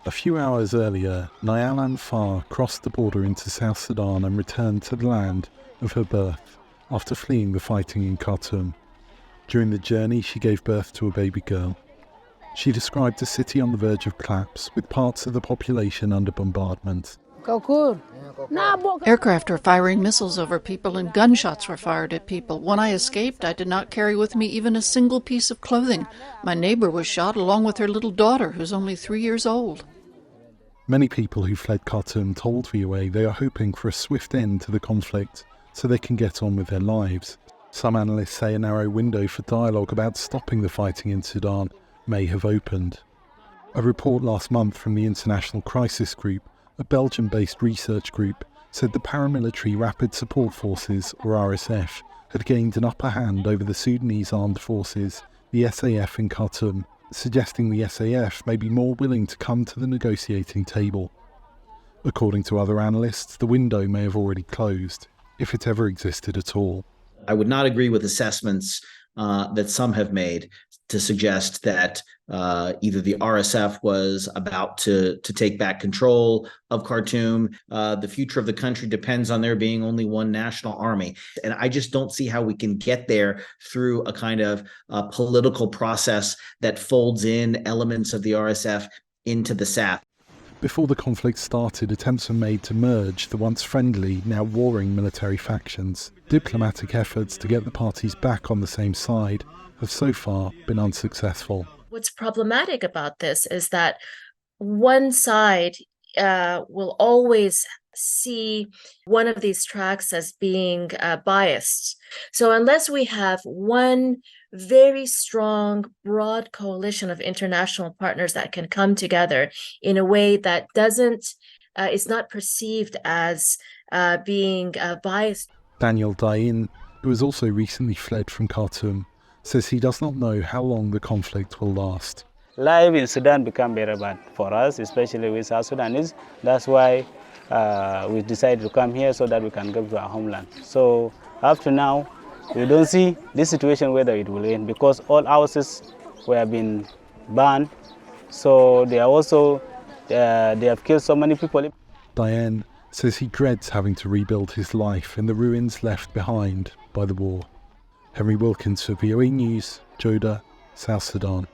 A few hours earlier, Nyalan Far crossed the border into South Sudan and returned to the land of her birth after fleeing the fighting in Khartoum. During the journey, she gave birth to a baby girl. She described a city on the verge of collapse, with parts of the population under bombardment. Aircraft were firing missiles over people and gunshots were fired at people. When I escaped, I did not carry with me even a single piece of clothing. My neighbor was shot along with her little daughter, who's only 3 years old. Many people who fled Khartoum told VOA they are hoping for a swift end to the conflict so they can get on with their lives. Some analysts say a narrow window for dialogue about stopping the fighting in Sudan may have opened. A report last month from the International Crisis Group, a Belgium-based research group, said the paramilitary Rapid Support Forces, or RSF, had gained an upper hand over the Sudanese Armed Forces, the SAF in Khartoum, suggesting the SAF may be more willing to come to the negotiating table. According to other analysts, the window may have already closed, if it ever existed at all. I would not agree with assessments that some have made to suggest that either the RSF was about to take back control of Khartoum. The future of the country depends on there being only one national army. And I just don't see how we can get there through a kind of political process that folds in elements of the RSF into the SAF. Before the conflict started, attempts were made to merge the once friendly, now warring military factions. Diplomatic efforts to get the parties back on the same side have so far been unsuccessful. What's problematic about this is that one side will always see one of these tracks as being biased. So unless we have one very strong, broad coalition of international partners that can come together in a way that is not perceived as being biased. Daniel Dain, who has also recently fled from Khartoum, says he does not know how long the conflict will last. Life in Sudan become very bad for us, especially with South Sudanese. That's why we decided to come here so that we can go to our homeland. So up to now, we don't see this situation whether it will end because all houses were being burned. So they are also they have killed so many people. Diane says he dreads having to rebuild his life in the ruins left behind by the war. Henry Wilkins for VOA News, Joda, South Sudan.